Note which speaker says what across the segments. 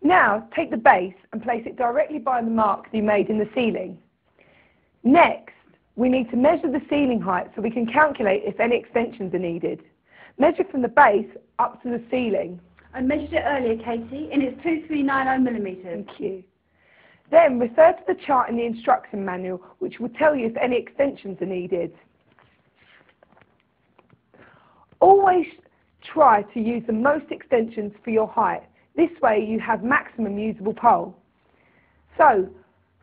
Speaker 1: Now, take the base and place it directly by the mark you made in the ceiling. Next, we need to measure the ceiling height so we can calculate if any extensions are needed. Measure from the base up to the ceiling.
Speaker 2: I measured it earlier, Katie, and it's 2390 millimetres.
Speaker 1: Thank you. Then refer to the chart in the instruction manual, which will tell you if any extensions are needed. Always try to use the most extensions for your height. This way you have maximum usable pole. So,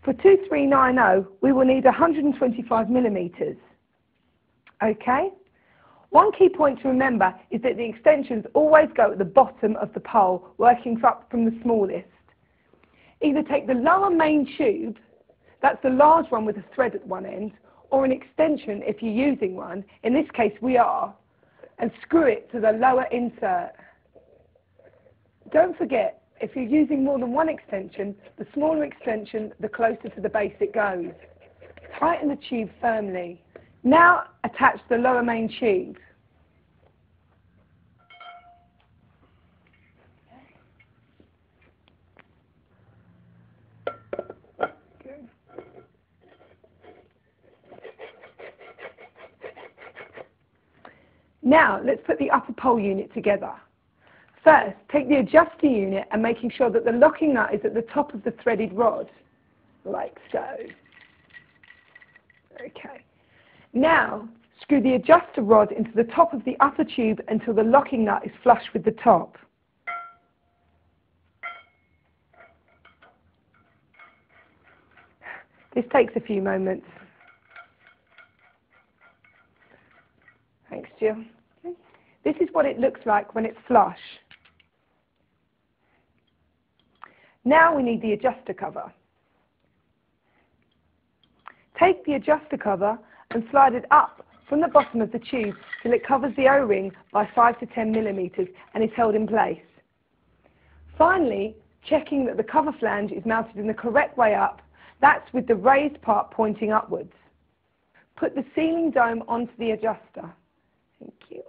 Speaker 1: for 2390, we will need 125 millimetres. Okay? One key point to remember is that the extensions always go at the bottom of the pole, working up from the smallest. Either take the lower main tube, that's the large one with a thread at one end, or an extension if you're using one, in this case we are, and screw it to the lower insert. Don't forget, if you're using more than one extension, the smaller extension, the closer to the base it goes. Tighten the tube firmly. Now attach the lower main tube. Now, let's put the upper pole unit together. First, take the adjuster unit and making sure that the locking nut is at the top of the threaded rod, like so. Okay. Now, screw the adjuster rod into the top of the upper tube until the locking nut is flush with the top. This takes a few moments. Thanks, Jill. This is what it looks like when it's flush. Now we need the adjuster cover. Take the adjuster cover and slide it up from the bottom of the tube till it covers the O-ring by 5 to 10 millimetres and is held in place. Finally, checking that the cover flange is mounted in the correct way up, that's with the raised part pointing upwards. Put the ceiling dome onto the adjuster. Thank you.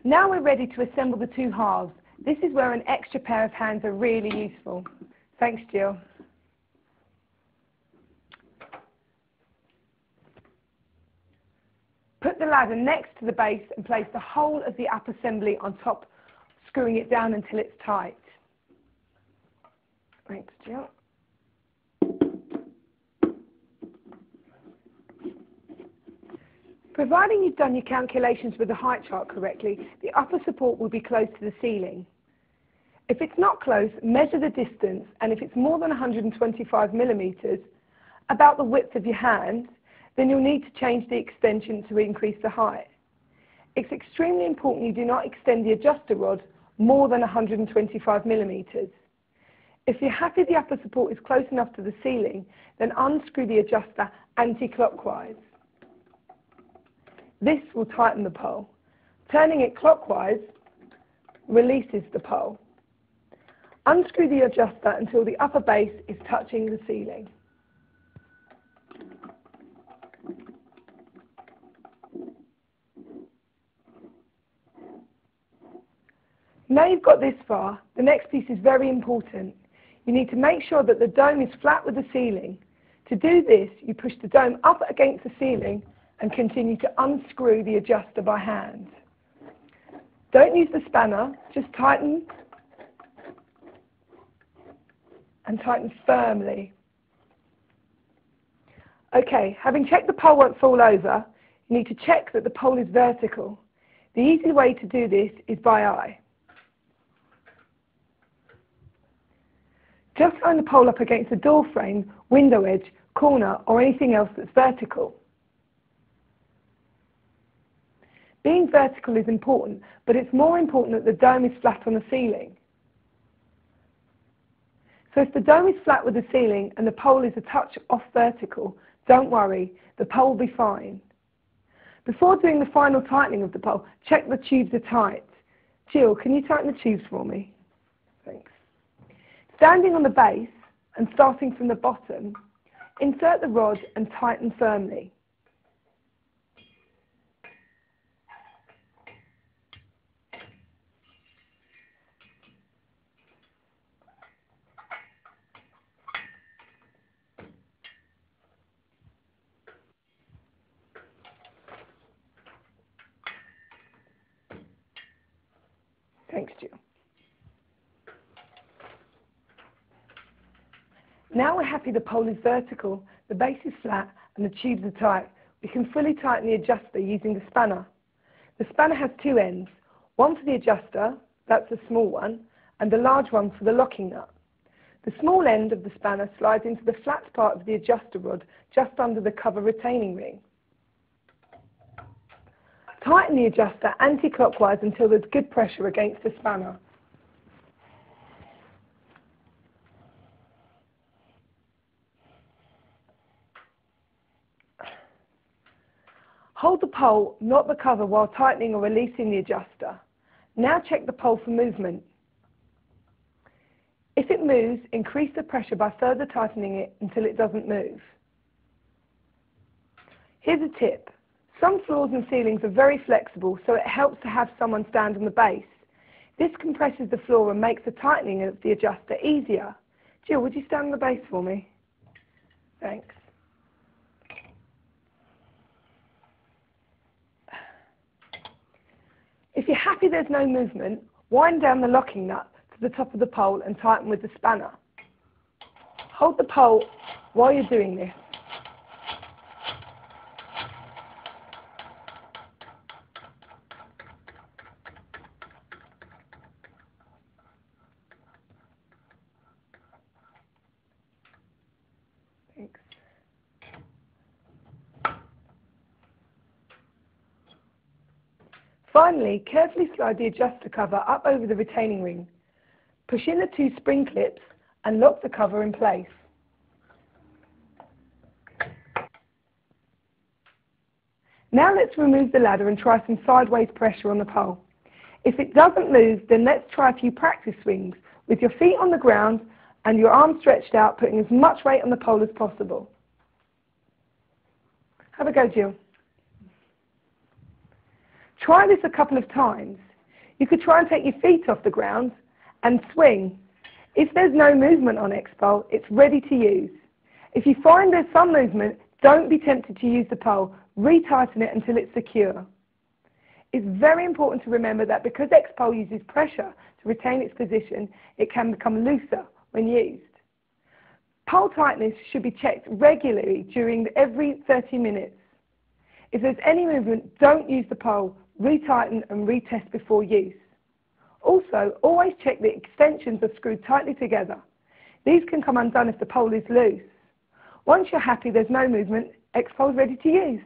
Speaker 1: Now we're ready to assemble the two halves. This is where an extra pair of hands are really useful. Thanks, Jill. Put the ladder next to the base and place the whole of the upper assembly on top, screwing it down until it's tight. Thanks, Jill. Providing you've done your calculations with the height chart correctly, the upper support will be close to the ceiling. If it's not close, measure the distance, and if it's more than 125 millimetres, about the width of your hand, then you'll need to change the extension to increase the height. It's extremely important you do not extend the adjuster rod more than 125 millimetres. If you're happy the upper support is close enough to the ceiling, then unscrew the adjuster anti-clockwise. This will tighten the pole. Turning it clockwise releases the pole. Unscrew the adjuster until the upper base is touching the ceiling. Now you've got this far, the next piece is very important. You need to make sure that the dome is flat with the ceiling. To do this, you push the dome up against the ceiling and continue to unscrew the adjuster by hand. Don't use the spanner, just tighten and tighten firmly. Okay, having checked the pole won't fall over, you need to check that the pole is vertical. The easy way to do this is by eye. Just line the pole up against the door frame, window edge, corner, or anything else that's vertical. Being vertical is important, but it's more important that the dome is flat on the ceiling. So if the dome is flat with the ceiling and the pole is a touch off vertical, don't worry, the pole will be fine. Before doing the final tightening of the pole, check the tubes are tight. Jill, can you tighten the tubes for me? Thanks. Standing on the base and starting from the bottom, insert the rod and tighten firmly. Thanks, Jill. Now we're happy the pole is vertical, the base is flat and the tubes are tight. We can fully tighten the adjuster using the spanner. The spanner has two ends, one for the adjuster, that's the small one, and the large one for the locking nut. The small end of the spanner slides into the flat part of the adjuster rod just under the cover retaining ring. Tighten the adjuster anti-clockwise until there's good pressure against the spanner. Hold the pole, not the cover, while tightening or releasing the adjuster. Now check the pole for movement. If it moves, increase the pressure by further tightening it until it doesn't move. Here's a tip. Some floors and ceilings are very flexible, so it helps to have someone stand on the base. This compresses the floor and makes the tightening of the adjuster easier. Jill, would you stand on the base for me? Thanks. If you're happy there's no movement, wind down the locking nut to the top of the pole and tighten with the spanner. Hold the pole while you're doing this. Thanks. Finally, carefully slide the adjuster cover up over the retaining ring. Push in the two spring clips and lock the cover in place. Now let's remove the ladder and try some sideways pressure on the pole. If it doesn't move, then let's try a few practice swings with your feet on the ground and your arms stretched out, putting as much weight on the pole as possible. Have a go, Jill. Try this a couple of times. You could try and take your feet off the ground and swing. If there's no movement on X-Pole, it's ready to use. If you find there's some movement, don't be tempted to use the pole. Retighten it until it's secure. It's very important to remember that because X-Pole uses pressure to retain its position, it can become looser when used. Pole tightness should be checked regularly during every 30 minutes. If there's any movement, don't use the pole. Retighten and retest before use. Also, always check the extensions are screwed tightly together. These can come undone if the pole is loose. Once you're happy there's no movement, X-Pole is ready to use.